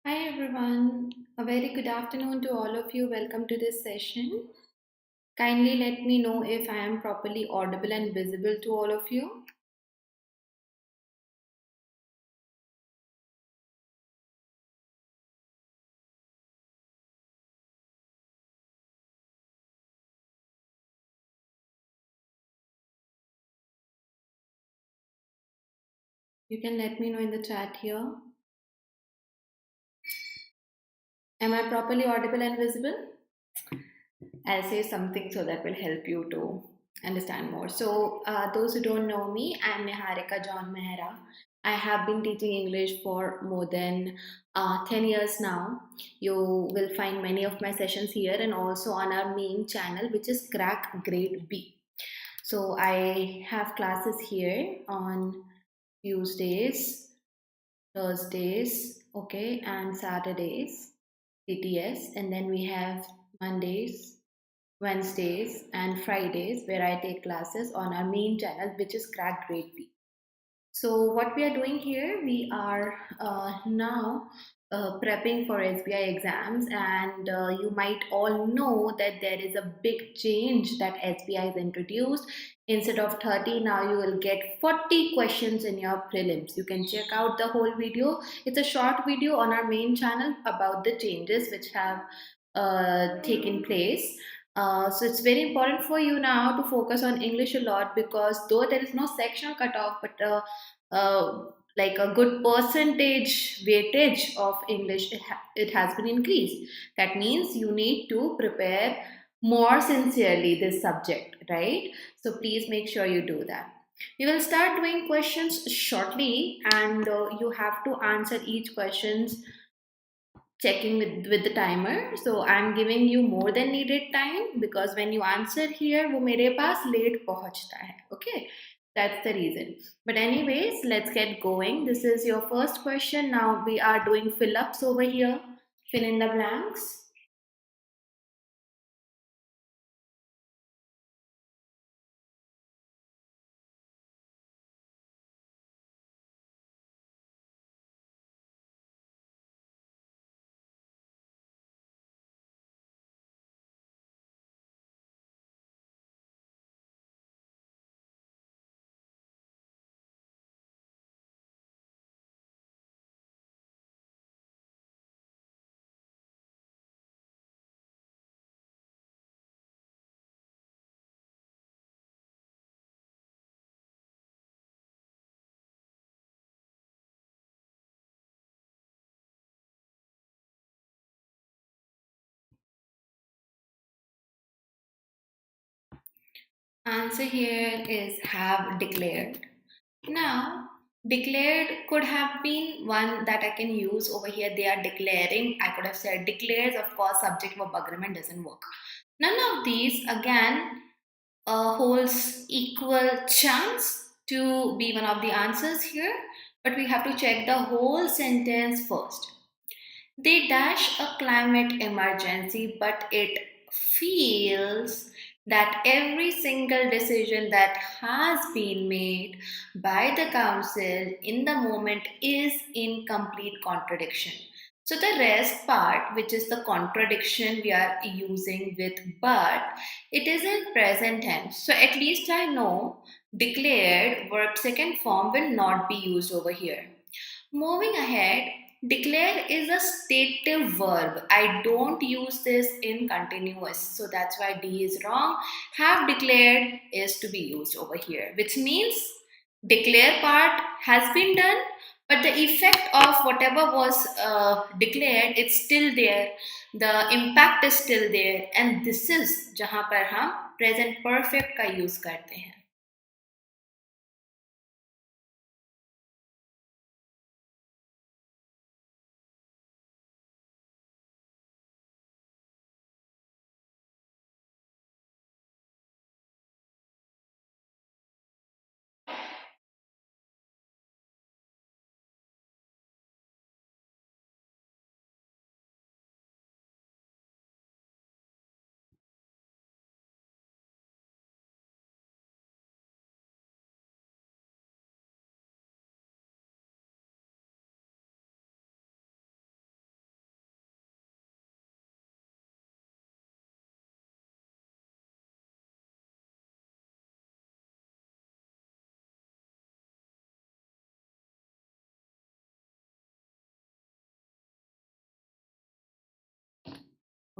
Hi everyone, a very good afternoon to all of you. Welcome to this session. Kindly let me know if I am properly audible and visible to all of you. You can let me know in the chat here. Am I properly audible and visible? I'll say something so that will help you to understand more. Those who don't know me, I'm Niharika John Mehra. I have been teaching English for more than 10 years now. You will find many of my sessions here and also on our main channel, which is CrackGradeB. So I have classes here on Tuesdays, Thursdays, okay, and Saturdays, CTS, and then we have Mondays, Wednesdays, and Fridays where I take classes on our main channel, which is CrackGradeB. So what we are doing here, we are now prepping for SBI exams, and you might all know that there is a big change that SBI has introduced. Instead of 30, now you will get 40 questions in your prelims. You can check out the whole video. It's a short video on our main channel about the changes which have taken place. So it's very important for you now to focus on English a lot, because though there is no sectional cutoff, but uh, like a good percentage weightage of English, it has been increased. That means you need to prepare more sincerely this subject, right? So please make sure you do that. We will start doing questions shortly, and you have to answer each questions checking with the timer. So I'm giving you more than needed time, because when you answer here वो मेरे पास late पहुंचता है. Okay, that's the reason. But anyways, let's get going. This is your first question. Now we are doing fill ups over here. Fill in the blanks. Answer here is have declared. Now, declared could have been one that I can use over here. They are declaring. I could have said declares. Of course, subject verb agreement doesn't work. None of these again holds equal chance to be one of the answers here, but we have to check the whole sentence first. They dash a climate emergency, but it feels that every single decision that has been made by the council in the moment is in complete contradiction. So, the rest part, which is the contradiction we are using with but, it is in present tense. So, at least I know declared verb second form will not be used over here. Moving ahead, declare is a stative verb. I don't use this in continuous. So that's why D is wrong. Have declared is to be used over here, which means declare part has been done, but the effect of whatever was declared, it's still there. The impact is still there. And this is जहाँ पर हम present perfect का use करते हैं.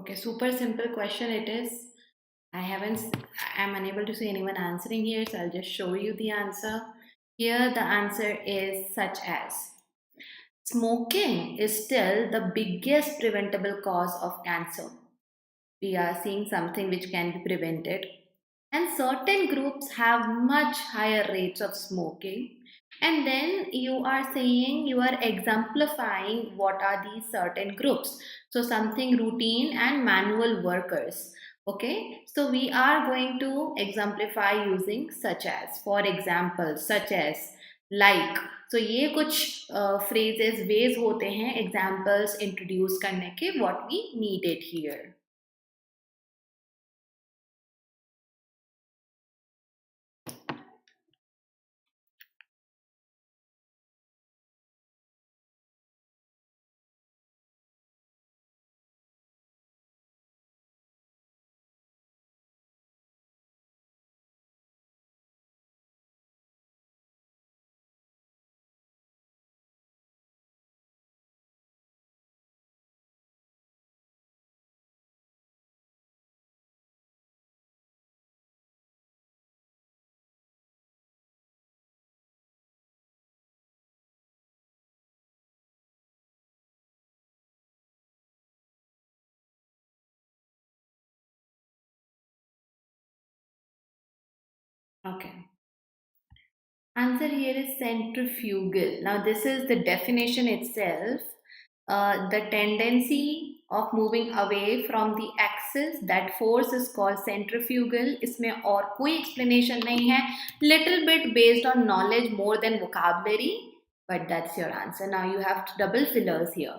Okay, super simple question it is. I'm unable to see anyone answering here, so I'll just show you the answer. Here, the answer is such as smoking is still the biggest preventable cause of cancer. We are seeing something which can be prevented. And certain groups have much higher rates of smoking. And then you are saying you are exemplifying what are these certain groups. So something routine and manual workers. Okay, so we are going to exemplify using such as, for example, such as, like. So ये कुछ phrases ways होते हैं examples introduce करने के what we needed here. Okay. Answer here is centrifugal. Now, this is the definition itself. The tendency of moving away from the axis, that force is called centrifugal. इसमें और कोई explanation नहीं है. Little bit based on knowledge more than vocabulary, but that's your answer. Now you have double fillers here.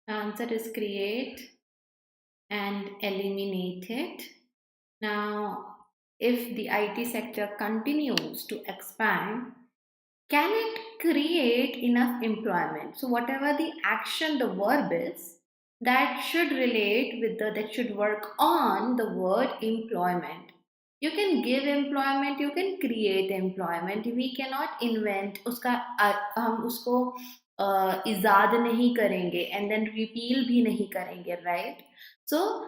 Answer is create and eliminate it. Now, if the IT sector continues to expand, can it create enough employment? So, whatever the action, the verb is, that should relate with that should work on the word employment. You can give employment, you can create employment. We cannot invent उसका हम उसको इजाद नहीं करेंगे and then repeal भी नहीं करेंगे, right? So,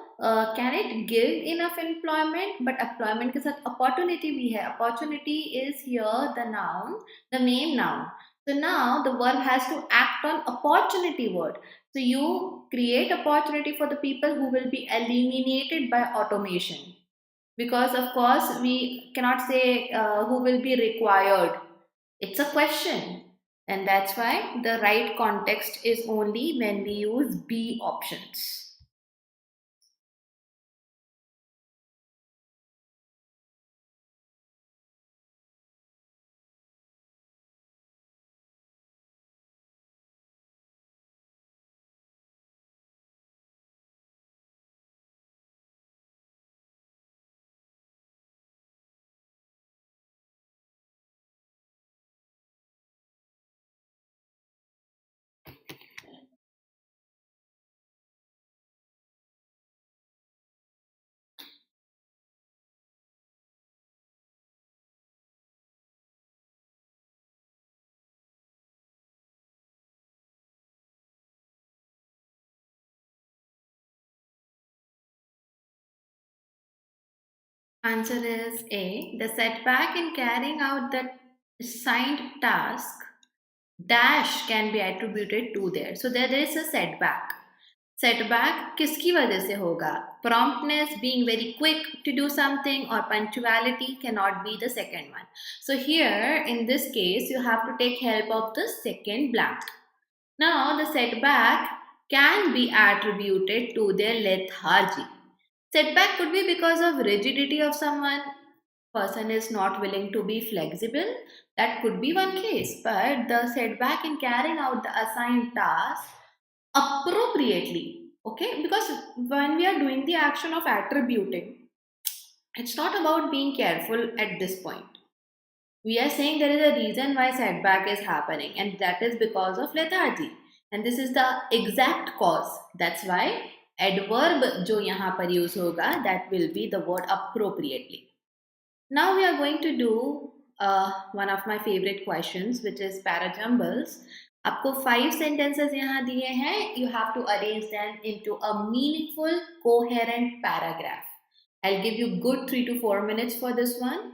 can it give enough employment? But employment के साथ opportunity भी है. Opportunity is here the noun, the main noun. So now the verb has to act on opportunity word. So you create opportunity for the people who will be eliminated by automation. Because of course we cannot say who will be required. It's a question. And that's why the right context is only when we use B options. Answer is A. The setback in carrying out the assigned task dash can be attributed to there. So there is a setback. Setback किसकी वजह से होगा? Promptness, being very quick to do something, or punctuality cannot be the second one. So here in this case you have to take help of the second blank. Now the setback can be attributed to their lethargy. Setback could be because of rigidity of someone, person is not willing to be flexible. That could be one case, but the setback in carrying out the assigned task appropriately. Okay, because when we are doing the action of attributing, it's not about being careful at this point. We are saying there is a reason why setback is happening, and that is because of lethargy. And this is the exact cause. That's why adverb जो यहाँ पर use होगा, that will be the word appropriately. Now we are going to do one of my favorite questions, which is parajumbles. आपको 5 sentences यहाँ दिए हैं. You have to arrange them into a meaningful, coherent paragraph. I'll give you good 3 to 4 minutes for this one.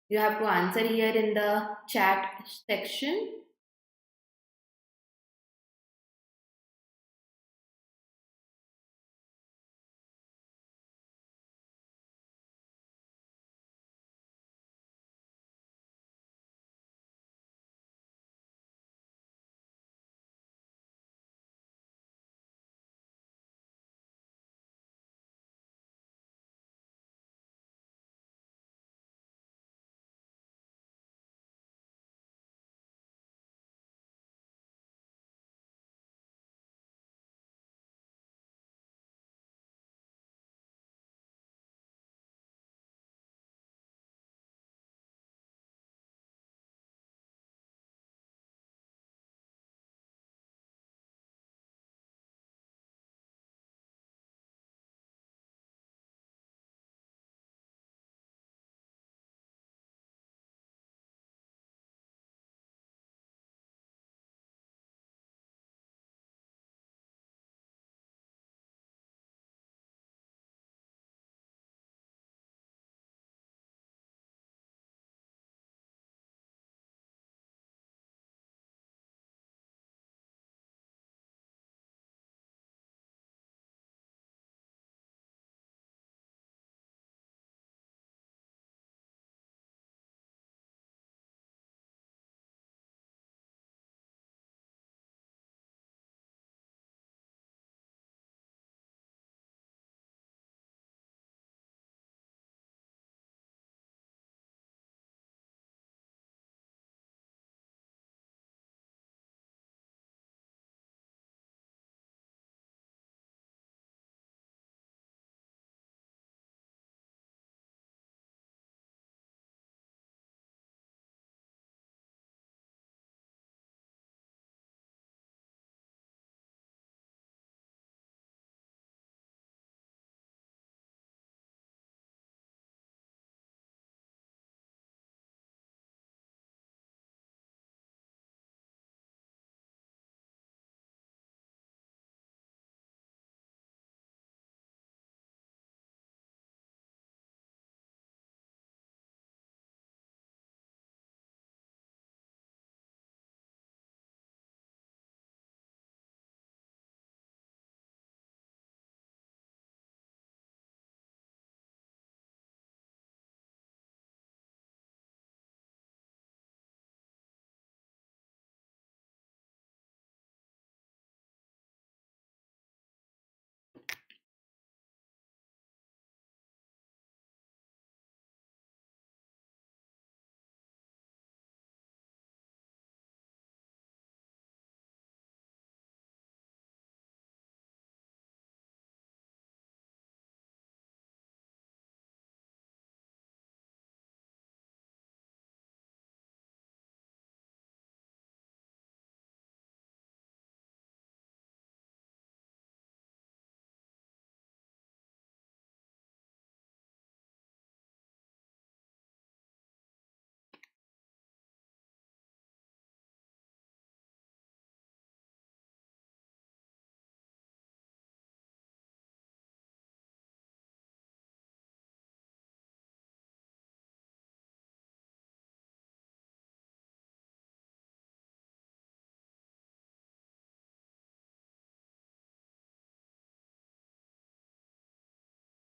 You have to answer here in the chat section.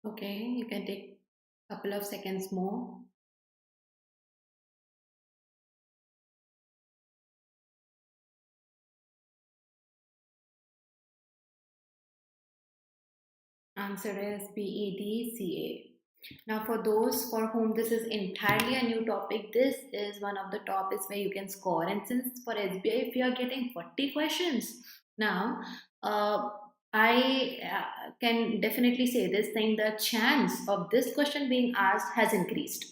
Okay, you can take a couple of seconds more. Answer is BEDCA. Now, for those for whom this is entirely a new topic, this is one of the topics where you can score. And since for SBI, if you are getting 40 questions, now uh, I can definitely say this thing: the chance of this question being asked has increased.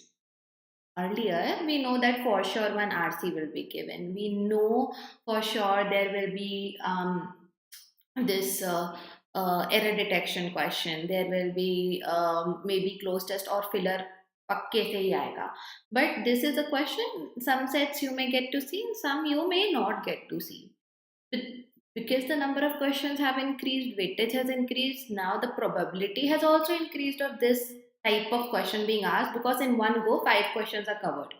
Earlier, we know that for sure one RC will be given. We know for sure there will be this error detection question. There will be maybe close test or filler पक्के से ही आएगा. But this is a question, some sets you may get to see, some you may not get to see. Because the number of questions have increased, weightage has increased, now the probability has also increased of this type of question being asked, because in one go 5 questions are covered.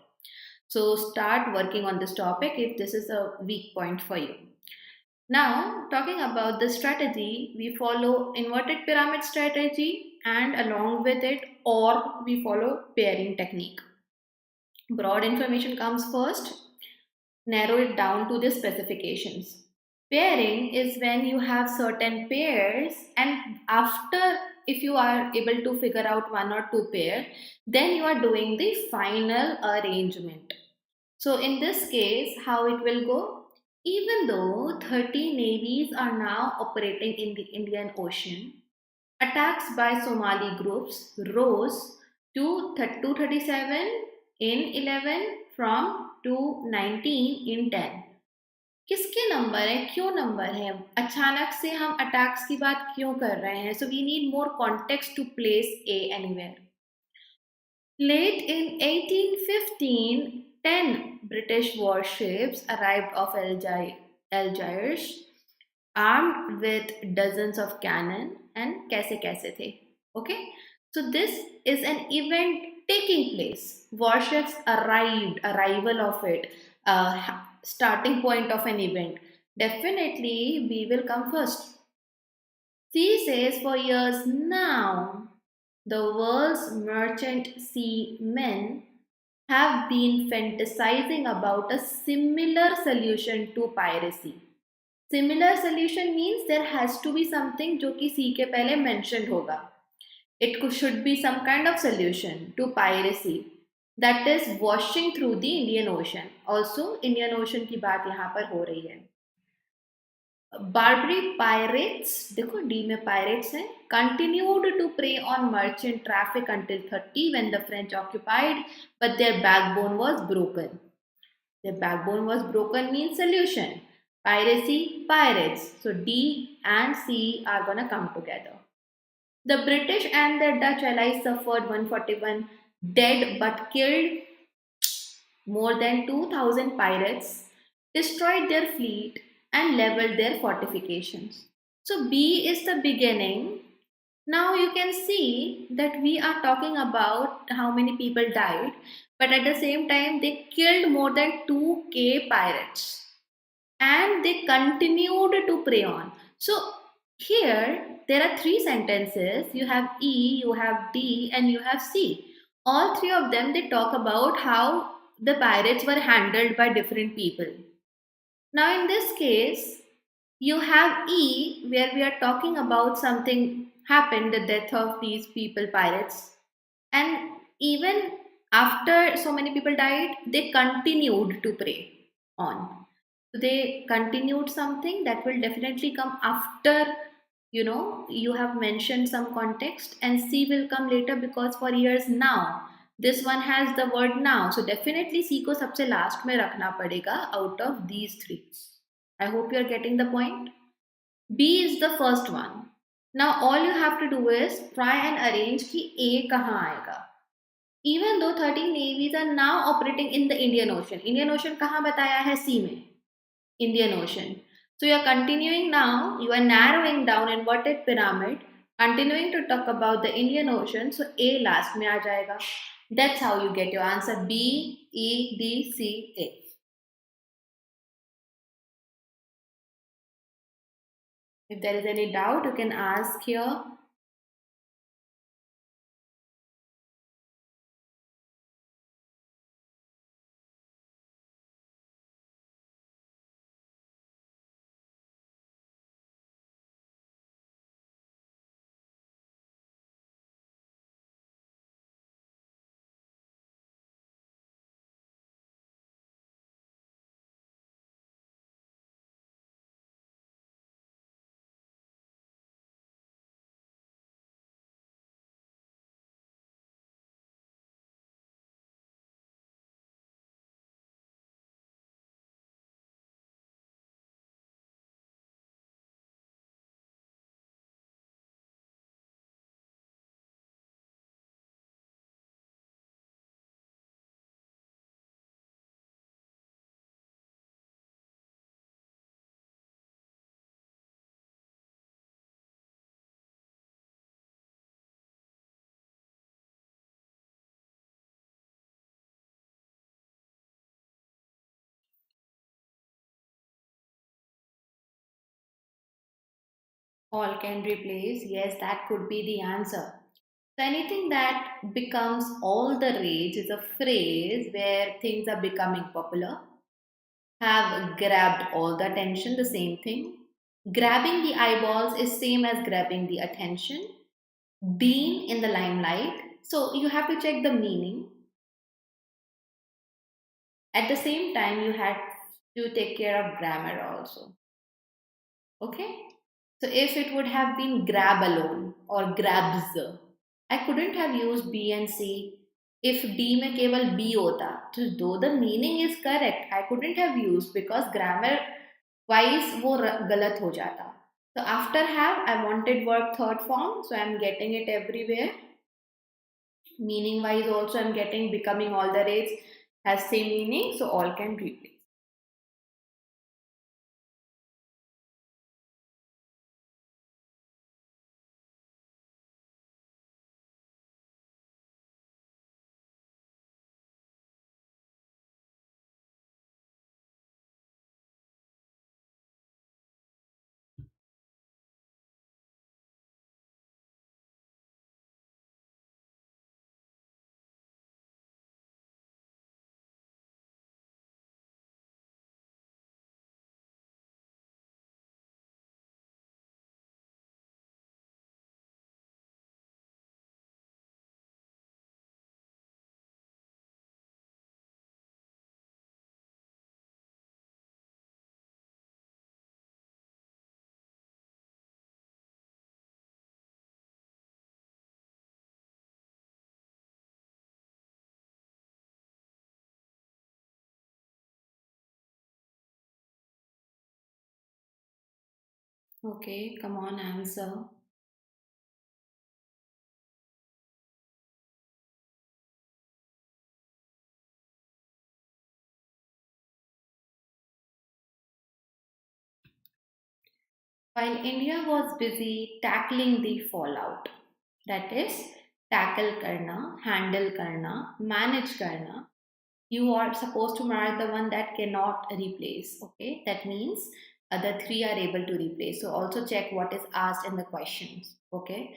So start working on this topic if this is a weak point for you. Now, talking about the strategy, we follow inverted pyramid strategy, and along with it, or we follow pairing technique. Broad information comes first, narrow it down to the specifications. Pairing is when you have certain pairs, and after, if you are able to figure out one or two pair, then you are doing the final arrangement. So in this case, how it will go? Even though 30 navies are now operating in the Indian Ocean, attacks by Somali groups rose to 237 in 11 from 219 in 10. किसके number है, क्यों number है, अचानक से हम attacks की बात क्यों कर रहे हैं? So we need more context to place a anywhere. Late in 1815, 10 British warships arrived off Algiers, armed with dozens of cannon and kaise the. Okay, so this is an event taking place. Warships arrival of it, starting point of an event. Definitely, we will come first. She says for years now, the world's merchant seamen have been fantasizing about a similar solution to piracy. Similar solution means there has to be something जो कि C के पहले mentioned होगा. Should be some kind of solution to piracy that is washing through the Indian Ocean. Also, Indian Ocean की बात यहाँ पर हो रही है. Barbary pirates, देखो D में pirates हैं, continued to prey on merchant traffic until 30 when the French occupied, but their backbone was broken. Their backbone was broken means solution. Piracy, pirates. So D and C are gonna come together. The British and the Dutch allies suffered 141 dead but killed more than 2,000 pirates, destroyed their fleet, and leveled their fortifications. So, B is the beginning. Now, you can see that we are talking about how many people died, but at the same time, they killed more than 2K pirates and they continued to prey on. So, here there are three sentences, you have E, you have D, and you have C. All three of them they talk about how the pirates were handled by different people. Now, in this case, you have E, where we are talking about something happened, the death of these people, pirates, and even after so many people died, they continued to prey on. So they continued something that will definitely come after, you have mentioned some context, and C will come later because for years now. This one has the word now, so definitely C को सबसे last में रखना पड़ेगा out of these three. I hope you are getting the point. B is the first one. Now all you have to do is try and arrange कि A कहाँ आएगा. Even though 13 navies are now operating in the Indian Ocean. Indian Ocean कहाँ बताया है? C में. Indian Ocean. So you are continuing now, you are narrowing down inverted pyramid, continuing to talk about the Indian Ocean, so A last में आ जाएगा. That's how you get your answer B, E, D, C, A. If there is any doubt, you can ask here. All can replace. Yes, that could be the answer. So anything that becomes all the rage is a phrase where things are becoming popular, have grabbed all the attention, the same thing. Grabbing the eyeballs is same as grabbing the attention. Being in the limelight. So you have to check the meaning. At the same time, you have to take care of grammar also. Okay? So if it would have been grab alone or grabs, I couldn't have used B and C. If D में केवल B होता, तो though the meaning is correct, I couldn't have used because grammar wise वो गलत हो जाता. So after have, I wanted verb third form, so I'm getting it everywhere. Meaning wise also I'm getting becoming all the rage has same meaning, so all can replace. Okay, come on, answer. While India was busy tackling the fallout, that is, tackle karna, handle karna, manage karna, you are supposed to mark the one that cannot replace. Okay, that means the three are able to replace. So also check what is asked in the questions. Okay,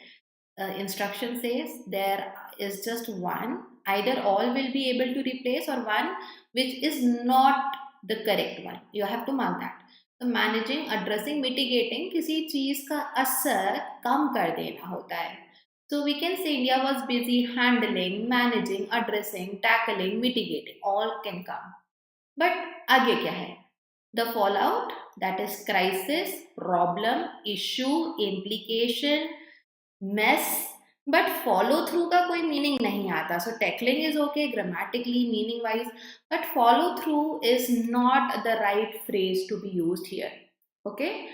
instruction says there is just one, either all will be able to replace or one which is not the correct one. You have to mark that. तो managing, addressing, mitigating किसी चीज का असर कम कर देना होता है. So we can say India was busy handling, managing, addressing, tackling, mitigating. All can come. But आगे क्या है? The fallout, that is crisis, problem, issue, implication, mess. But follow through का कोई मीनिंग नहीं आता. So tackling is okay grammatically, meaning wise, but follow through is not the right phrase to be used here. Okay,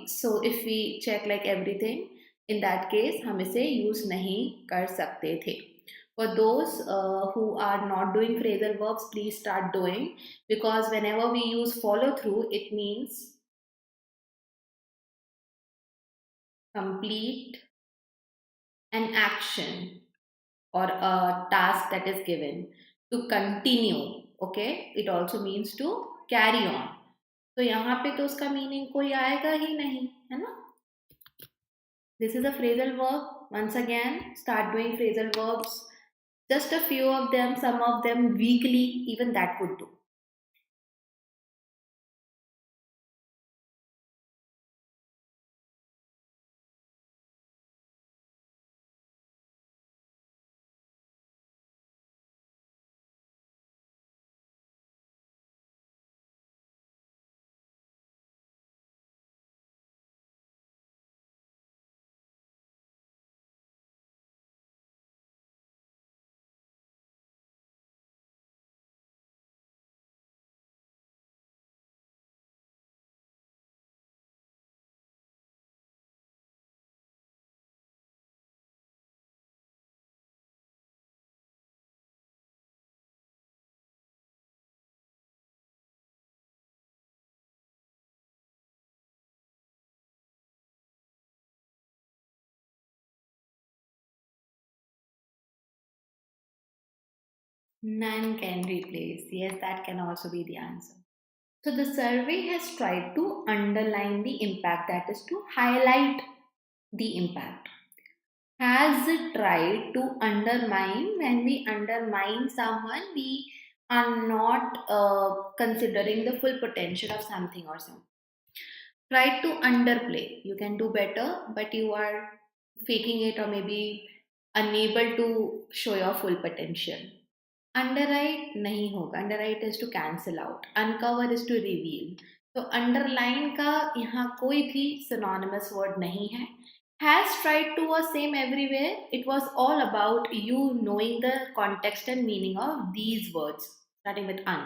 so if we check like everything, in that case हम इसे use नहीं कर सकते थे. For those who are not doing phrasal verbs, please start doing, because whenever we use follow through, it means complete an action or a task that is given to continue. Okay, it also means to carry on. तो यहाँ पे तो उसका meaning कोई आएगा ही नहीं, है ना. This is a phrasal verb. Once again, start doing phrasal verbs. Just a few of them, some of them weekly, even that would do. None can replace. Yes, that can also be the answer. So the survey has tried to underline the impact, that is to highlight the impact. Has it tried to undermine? When we undermine someone, we are not considering the full potential of something or something. Try to underplay. You can do better, but you are faking it or maybe unable to show your full potential. Underwrite नहीं होगा. Underwrite is to cancel out. Uncover is to reveal. तो underline का यहाँ कोई भी synonymous word नहीं है. Has tried to was same everywhere. It was all about you knowing the context and meaning of these words, starting with un.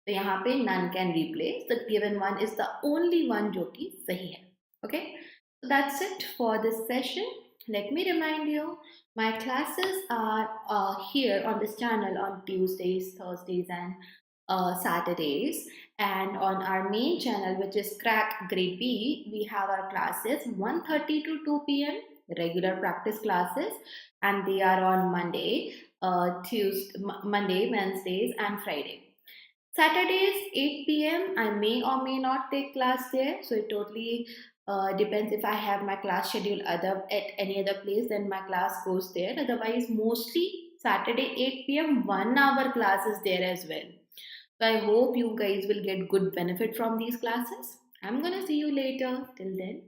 तो यहाँ पे none can replace. The given one is the only one जो कि सही है. Okay, so that's it for this session. Let me remind you, my classes are here on this channel on Tuesdays, Thursdays, and Saturdays. And on our main channel, which is CrackGradeB, we have our classes 1:30 to 2 p.m. regular practice classes, and they are on Monday, Monday, Wednesdays, and Friday. Saturdays 8 p.m. I may or may not take class there, so it totally depends. If I have my class schedule at any other place, then my class goes there. Otherwise, mostly Saturday 8 p.m. 1 hour class is there as well. So I hope you guys will get good benefit from these classes. I'm gonna see you later. Till then,